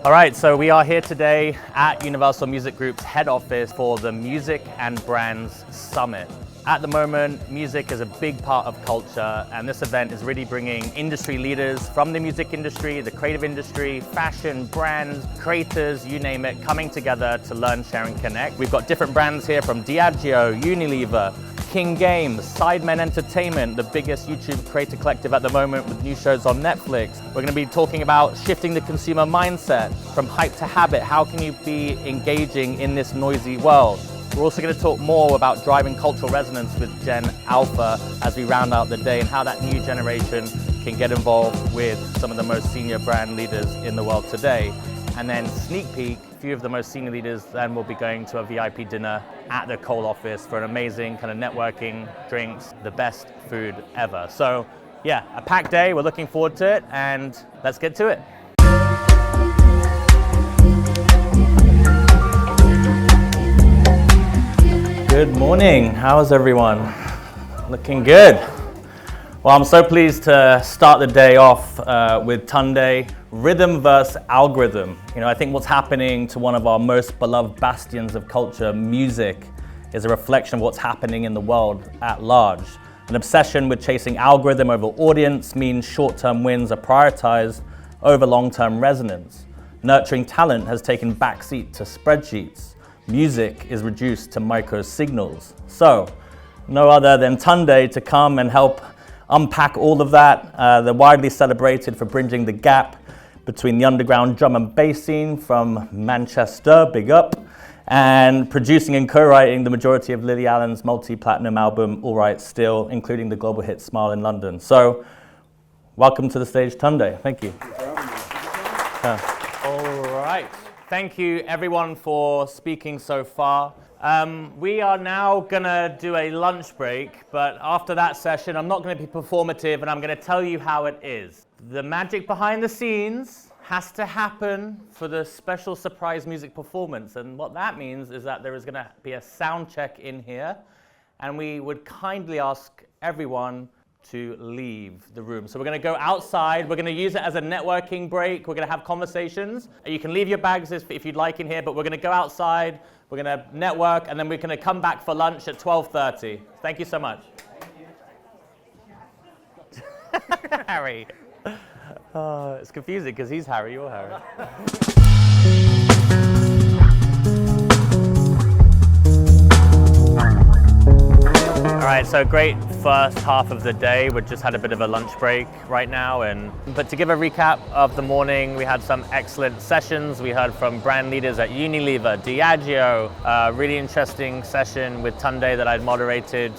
All right, so we are here today at Universal Music Group's head office for the Music and Brands Summit. At the moment, music is a big part of culture, and this event is really bringing industry leaders from the music industry, the creative industry, fashion, brands, creators, you name it, coming together to learn, share, and connect. We've got different brands here from Diageo, Unilever, King Games, Sidemen Entertainment, the biggest YouTube creator collective at the moment with new shows on Netflix. We're going to be talking about shifting the consumer mindset from hype to habit. How can you be engaging in this noisy world? We're also going to talk more about driving cultural resonance with Gen Alpha as we round out the day and how that new generation can get involved with some of the most senior brand leaders in the world today. And then sneak peek, a few of the most senior leaders then will be going to a VIP dinner at the Cole office for an amazing kind of networking, drinks, the best food ever. So yeah, a packed day, we're looking forward to it, and let's get to it. Good morning, how's everyone? Looking good. Well, I'm so pleased to start the day off with Tunde, rhythm versus algorithm. You know, I think what's happening to one of our most beloved bastions of culture, music, is a reflection of what's happening in the world at large. An obsession with chasing algorithm over audience means short-term wins are prioritized over long-term resonance. Nurturing talent has taken backseat to spreadsheets. Music is reduced to micro signals. So, no other than Tunde to come and help unpack all of that. They're widely celebrated for bridging the gap between the underground drum and bass scene from Manchester, big up, and producing and co-writing the majority of Lily Allen's multi-platinum album, All Right Still, including the global hit Smile in London. So, welcome to the stage, Tunde. Thank you. All right. Thank you, everyone, for speaking so far. We are now gonna do a lunch break, but after that session, I'm not gonna be performative and I'm gonna tell you how it is. The magic behind the scenes has to happen for the special surprise music performance. And what that means is that there is gonna be a sound check in here, and we would kindly ask everyone to leave the room. So we're gonna go outside, we're gonna use it as a networking break, we're gonna have conversations. You can leave your bags if you'd like in here, but we're gonna go outside, we're gonna network, and then we're gonna come back for lunch at 12:30. Thank you so much. Harry. It's confusing because he's Harry, you're Harry. All right, so great first half of the day. We've just had a bit of a lunch break right now, but to give a recap of the morning, we had some excellent sessions. We heard from brand leaders at Unilever, Diageo, really interesting session with Tunde that I'd moderated.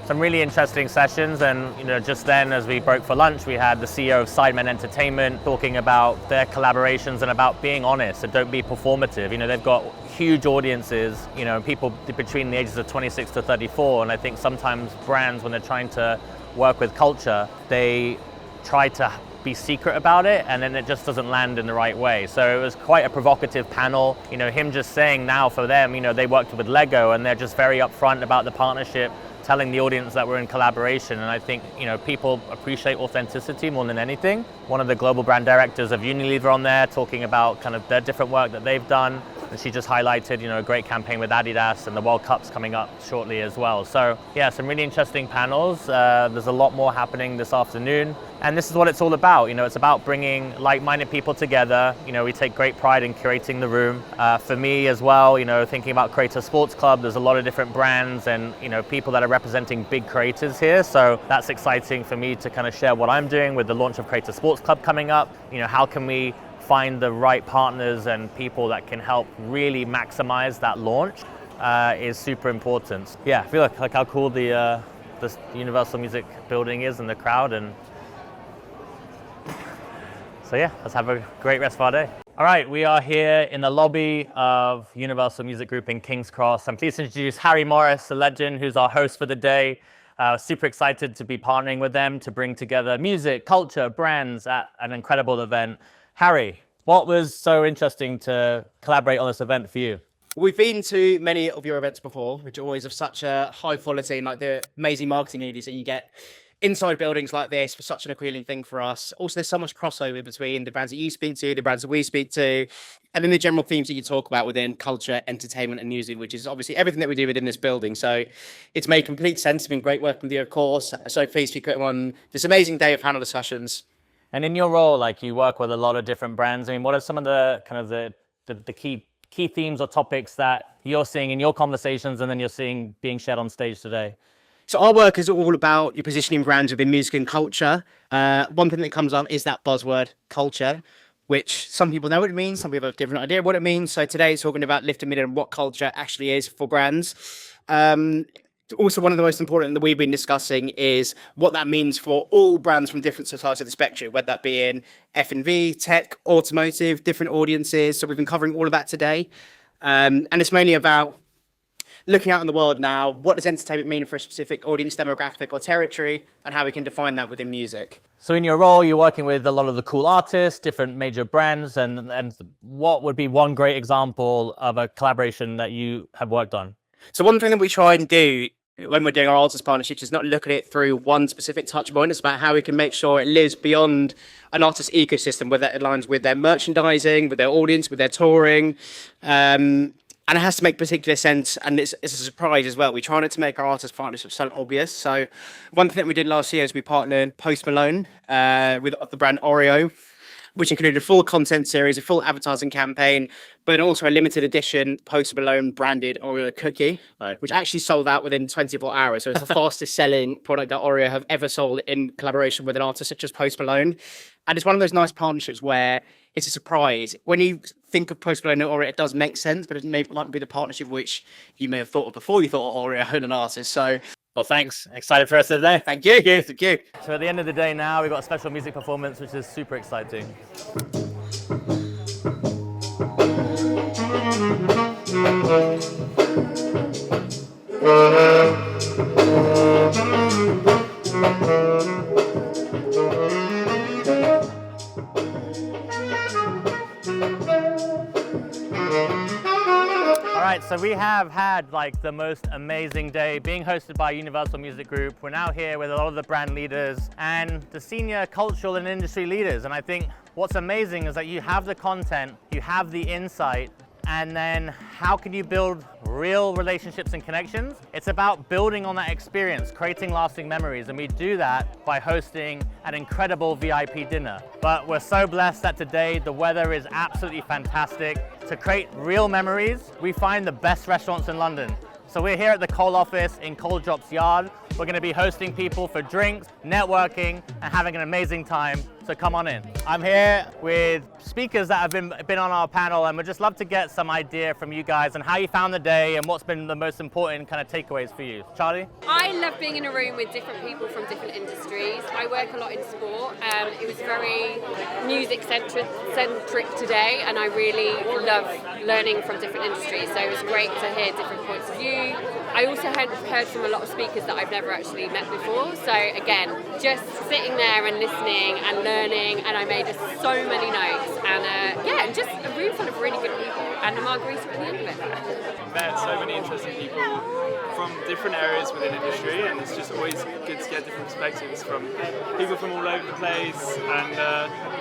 Some really interesting sessions, and you know, just then as we broke for lunch, we had the CEO of Sidemen Entertainment talking about their collaborations and about being honest and don't be performative. You know, they've got huge audiences, you know, people between the ages of 26 to 34, and I think sometimes brands, when they're trying to work with culture, they try to be secret about it, and then it just doesn't land in the right way. So it was quite a provocative panel. You know, him just saying now for them, you know, they worked with Lego and they're just very upfront about the partnership, telling the audience that we're in collaboration. And I think, you know, people appreciate authenticity more than anything. One of the global brand directors of Unilever on there talking about kind of their different work that they've done. And she just highlighted, you know, a great campaign with Adidas, and the World Cup's coming up shortly as well. So yeah, some really interesting panels. There's a lot more happening this afternoon. And this is what it's all about. You know, it's about bringing like-minded people together. You know, we take great pride in curating the room. For me as well, you know, thinking about Creator Sports Club, there's a lot of different brands and, you know, people that are representing big creators here. So that's exciting for me to kind of share what I'm doing with the launch of Creator Sports Club coming up. You know, how can we find the right partners and people that can help really maximize that launch is super important. Yeah, I feel like how cool the Universal Music building is and the crowd, and so yeah, let's have a great rest of our day. All right, we are here in the lobby of Universal Music Group in King's Cross. I'm pleased to introduce Harry Morris, a legend, who's our host for the day. Super excited to be partnering with them to bring together music, culture, brands at an incredible event. Harry, what was so interesting to collaborate on this event for you? We've been to many of your events before, which are always of such a high quality, and like the amazing marketing leaders that you get inside buildings like this was such an appealing thing for us. Also, there's so much crossover between the brands that you speak to, the brands that we speak to, and then the general themes that you talk about within culture, entertainment, and music, which is obviously everything that we do within this building. So it's made complete sense. It's been great working with you, of course. So pleased to be putting on this amazing day of panel discussions. And in your role, like you work with a lot of different brands. I mean, what are some of the kind of the key themes or topics that you're seeing in your conversations and then you're seeing being shared on stage today? So our work is all about your positioning brands within music and culture. One thing that comes up is that buzzword culture, which some people know what it means, some people have a different idea of what it means. So today it's talking about lifting mid and what culture actually is for brands. Also, one of the most important that we've been discussing is what that means for all brands from different sides of the spectrum, whether that be in F&B, tech, automotive, different audiences. So we've been covering all of that today. And it's mainly about looking out in the world now, what does entertainment mean for a specific audience demographic or territory, and how we can define that within music. So in your role, you're working with a lot of the cool artists, different major brands, and what would be one great example of a collaboration that you have worked on? So one thing that we try and do when we're doing our artist partnerships is not look at it through one specific touch point. It's about how we can make sure it lives beyond an artist ecosystem, whether it aligns with their merchandising, with their audience, with their touring. And it has to make particular sense, and it's a surprise as well. We try not to make our artist partnerships so obvious. So one thing that we did last year is we partnered Post Malone with the brand Oreo, which included a full content series, a full advertising campaign, but also a limited edition Post Malone branded Oreo cookie, which actually sold out within 24 hours. So it's the fastest selling product that Oreo have ever sold in collaboration with an artist such as Post Malone. And it's one of those nice partnerships where it's a surprise. When you think of Post Malone and Oreo, it does make sense, but it may not be the partnership which you may have thought of before you thought of Oreo and an artist. So, well, thanks. Excited for us today. Thank you. Thank you. So at the end of the day now, we've got a special music performance, which is super exciting. So we have had like the most amazing day being hosted by Universal Music Group. We're now here with a lot of the brand leaders and the senior cultural and industry leaders. And I think what's amazing is that you have the content, you have the insight, and then how can you build real relationships and connections? It's about building on that experience, creating lasting memories, and we do that by hosting an incredible VIP dinner. But we're so blessed that today the weather is absolutely fantastic. To create real memories, we find the best restaurants in London. So we're here at the Coal office in Coal Drops Yard. We're going to be hosting people for drinks, networking, and having an amazing time. So come on in. I'm here with speakers that have been on our panel, and we'd just love to get some idea from you guys on how you found the day and what's been the most important kind of takeaways for you. Charlie? I love being in a room with different people from different industries. I work a lot in sport. It was very music-centric today, and I really love learning from different industries. So it was great to hear different points of view. I also had heard from a lot of speakers that I've never actually met before. So again, just sitting there and listening and learning, and I made so many notes. And just a room full of really good people, and a margarita at the end of it. Met so many interesting people from different areas within industry, and it's just always good to get different perspectives from people from all over the place, and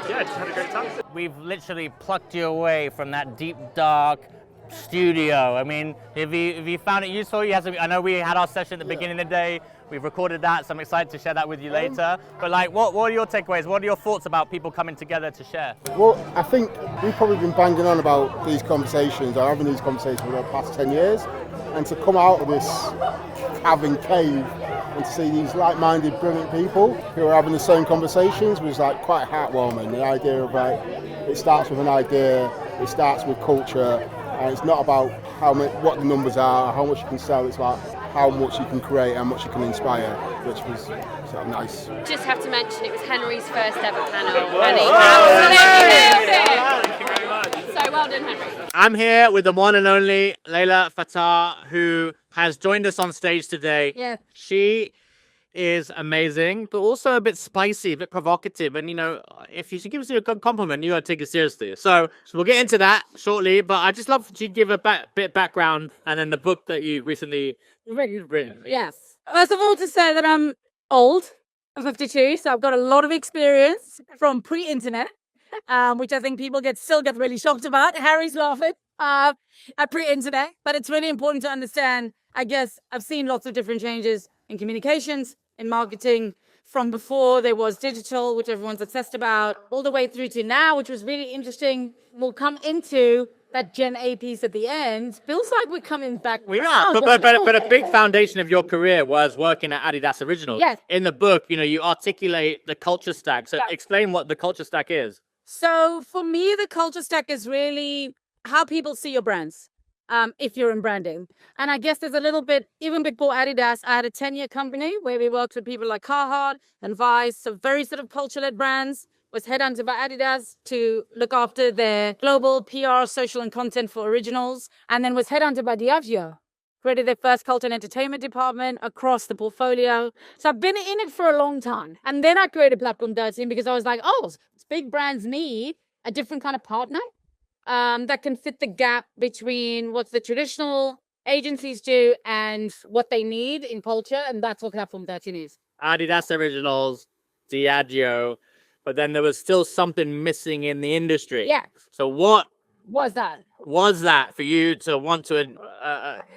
just had a great time. We've literally plucked you away from that deep, dark studio. I mean, if you found it useful, I know we had our session at the beginning of the day. We've recorded that, so I'm excited to share that with you later. But like, what are your takeaways? What are your thoughts about people coming together to share? Well, I think we've probably been banging on about these conversations, or having these conversations for the past 10 years. And to come out of this cabin cave and to see these like-minded, brilliant people who are having the same conversations was like quite heartwarming. The idea of like, it starts with an idea, it starts with culture, and it's not about what the numbers are, how much you can sell. It's about how much you can create, how much you can inspire, which was sort of nice. Just have to mention it was Henry's first ever panel, and he absolutely nailed it. Thank you very much. So well done, Henry. I'm here with the one and only Layla Fatah, who has joined us on stage today. Yeah. She is amazing, but also a bit spicy, a bit provocative. And, if she gives you a good compliment, you got to take it seriously. So we'll get into that shortly, but I'd just love to give a bit of background and then the book that you recently written. Yes. First of all, to say that I'm old. I'm 52, so I've got a lot of experience from pre-internet, which I think people still get really shocked about. Harry's laughing at pre-internet, but it's really important to understand. I guess I've seen lots of different changes in communications, in marketing, from before there was digital, which everyone's obsessed about, all the way through to now, which was really interesting. We'll come into that Gen A piece at the end. Feels like we're coming back. We are, but a big foundation of your career was working at Adidas Originals. Yes. In the book, you articulate the culture stack. So explain what the culture stack is. So for me, the culture stack is really how people see your brands. If you're in branding. And I guess there's a little bit, even before Adidas, I had a 10-year company where we worked with people like Carhartt and Vice, so very sort of culture-led brands, was headhunted by Adidas to look after their global PR, social and content for Originals, and then was headhunted by Diageo, created their first culture and entertainment department across the portfolio. So I've been in it for a long time. And then I created Platform 13 because I was like, big brands need a different kind of partner. That can fit the gap between what the traditional agencies do and what they need in culture, and that's what Platform 13 is. Adidas Originals, Diageo, but then there was still something missing in the industry. Yeah. So what was that for you to want to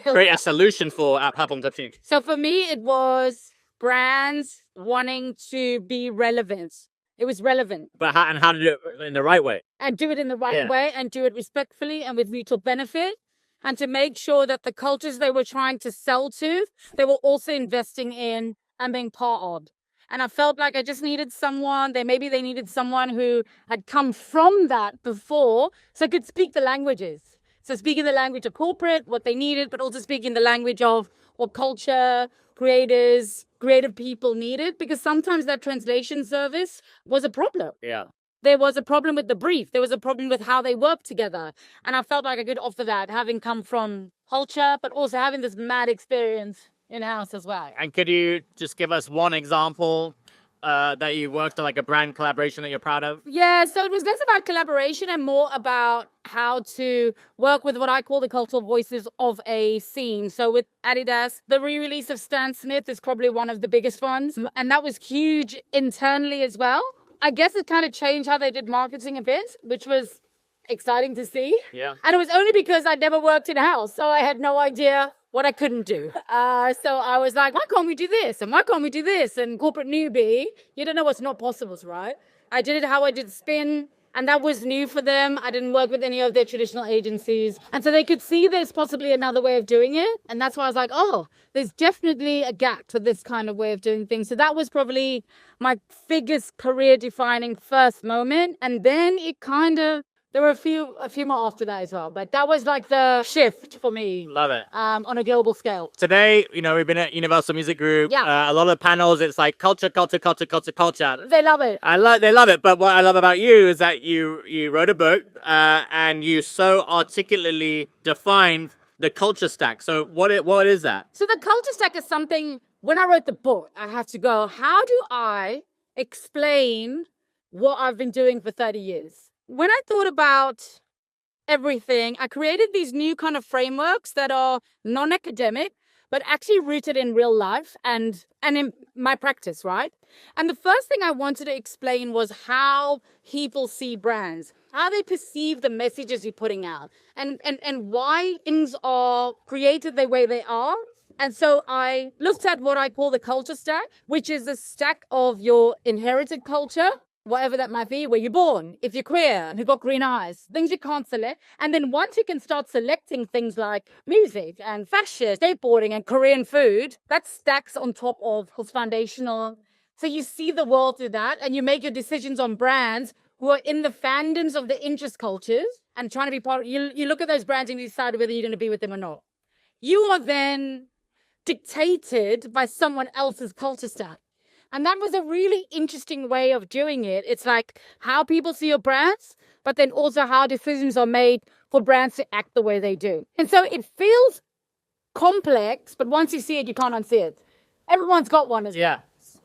create a solution for at Platform 13? So for me, it was brands wanting to be relevant. It was relevant. But how to do it in the right way? And do it in the right way and do it respectfully and with mutual benefit. And to make sure that the cultures they were trying to sell to, they were also investing in and being part of. And I felt like I just needed someone, maybe they needed someone who had come from that before, so could speak the languages. So speaking the language of corporate, what they needed, but also speaking the language of what culture, creators, creative people needed, because sometimes that translation service was a problem. Yeah. There was a problem with the brief. There was a problem with how they worked together. And I felt like I could offer that, having come from culture, but also having this mad experience in-house as well. And could you just give us one example that you worked on, like a brand collaboration that you're proud of? Yeah, so it was less about collaboration and more about how to work with what I call the cultural voices of a scene. So with Adidas, the re-release of Stan Smith is probably one of the biggest ones. And that was huge internally as well. I guess it kind of changed how they did marketing a bit, which was exciting to see. Yeah. And it was only because I'd never worked in-house, so I had no idea what I couldn't do. So I was like, why can't we do this? And why can't we do this? And corporate newbie, you don't know what's not possible, right? I did it how I did Spin, and that was new for them. I didn't work with any of their traditional agencies. And so they could see there's possibly another way of doing it. And that's why I was like, there's definitely a gap for this kind of way of doing things. So that was probably my biggest career-defining first moment. And then it kind of, there were a few more after that as well, but that was like the shift for me. Love it. On a global scale. Today, we've been at Universal Music Group. Yeah. A lot of panels, it's like culture. They love it. They love it. But what I love about you is that you wrote a book and you so articulately defined the culture stack. So what is that? So the culture stack is something, when I wrote the book, I have to go, how do I explain what I've been doing for 30 years? When I thought about everything, I created these new kind of frameworks that are non-academic, but actually rooted in real life and in my practice, right? And the first thing I wanted to explain was how people see brands, how they perceive the messages you're putting out, and why things are created the way they are. And so I looked at what I call the culture stack, which is the stack of your inherited culture, whatever that might be, where you're born, if you're queer, and you've got green eyes, things you can't select. And then once you can start selecting things like music and fashion, skateboarding and Korean food, that stacks on top of what's foundational. So you see the world through that, and you make your decisions on brands who are in the fandoms of the interest cultures and trying to be part of, you look at those brands and you decide whether you're going to be with them or not. You are then dictated by someone else's culture stack. And that was a really interesting way of doing it. It's like how people see your brands, but then also how decisions are made for brands to act the way they do. And so it feels complex, but once you see it, you can't unsee it. Everyone's got one as well. Yeah,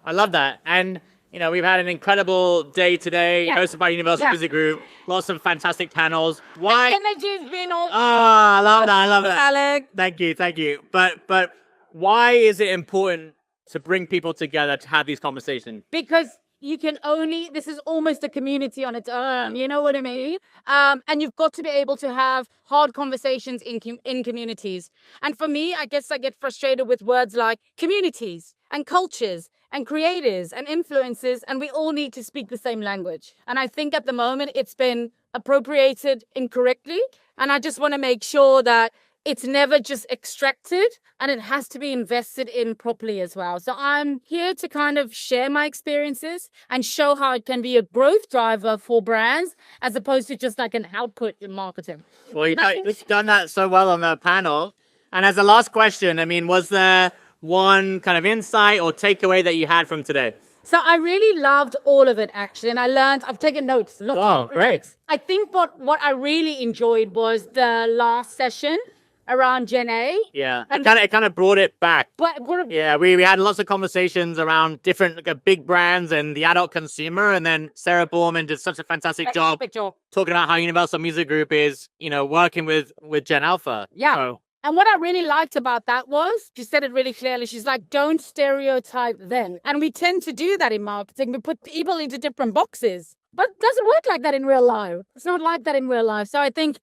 I love that. And, we've had an incredible day today, hosted by Universal Music Group. Lots of fantastic panels. Why? Energy's been all... I love that. Alec. Thank you. But why is it important to bring people together to have these conversations? Because you can only, this is almost a community on its own, you know what I mean? And you've got to be able to have hard conversations in communities. And for me, I guess I get frustrated with words like communities and cultures and creators and influences, and we all need to speak the same language. And I think at the moment it's been appropriated incorrectly. And I just want to make sure that it's never just extracted, and it has to be invested in properly as well. So I'm here to kind of share my experiences and show how it can be a growth driver for brands as opposed to just like an output in marketing. Well, you've done that so well on the panel. And as a last question, I mean, was there one kind of insight or takeaway that you had from today? So I really loved all of it, actually. And I learned, I've taken notes. Look, Oh, great. I think what I really enjoyed was the last session around Gen A. Yeah, And- it kind of brought it back. But what Yeah, we had lots of conversations around different big brands and the adult consumer, and then Sarah Borman did such a fantastic job Big job. talking about how Universal Music Group is, working with Gen Alpha. Yeah. So, And what I really liked about that was, she said it really clearly. She's like, don't stereotype them. And we tend to do that in marketing. We put people into different boxes. But it doesn't work like that in real life. It's not like that in real life. So I think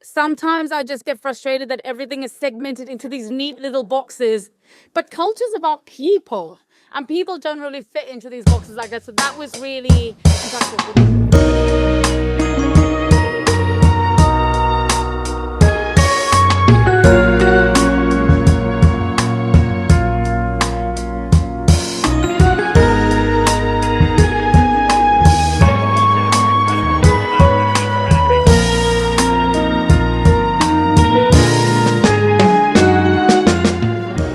sometimes I just get frustrated that everything is segmented into these neat little boxes. But culture's about people. And people don't really fit into these boxes like that. So that was really impactful for me.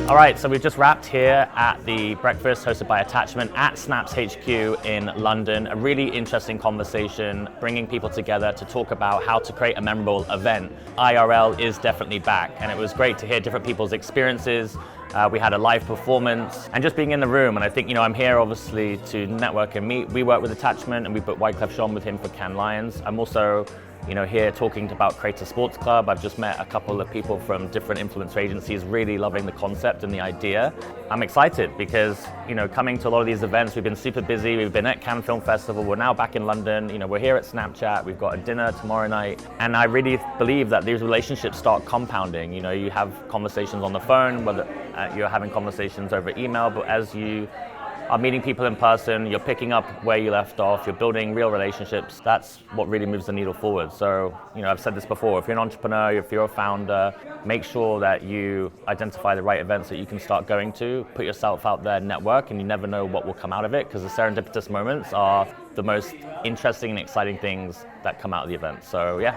All right, so we've just wrapped here at the breakfast hosted by Attachment at Snaps HQ in London. A really interesting conversation, bringing people together to talk about how to create a memorable event. IRL is definitely back, and it was great to hear different people's experiences. We had a live performance and just being in the room. And I think, I'm here obviously to network and meet. We work with Attachment and we put Wyclef Jean with him for Cannes Lions. I'm also here talking about Creator Sports Club. I've just met a couple of people from different influencer agencies, really loving the concept and the idea. I'm excited because, coming to a lot of these events, we've been super busy. We've been at Cannes Film Festival. We're now back in London. We're here at Snapchat. We've got a dinner tomorrow night. And I really believe that these relationships start compounding. You have conversations on the phone, whether you're having conversations over email, but as you are meeting people in person, you're picking up where you left off, you're building real relationships. That's what really moves the needle forward. So, I've said this before, if you're an entrepreneur, if you're a founder, make sure that you identify the right events that you can start going to, put yourself out there, network, and you never know what will come out of it, because the serendipitous moments are the most interesting and exciting things that come out of the event. So yeah,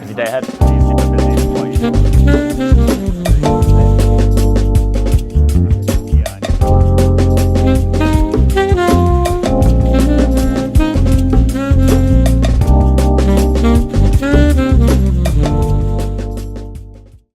busy day ahead. Super busy.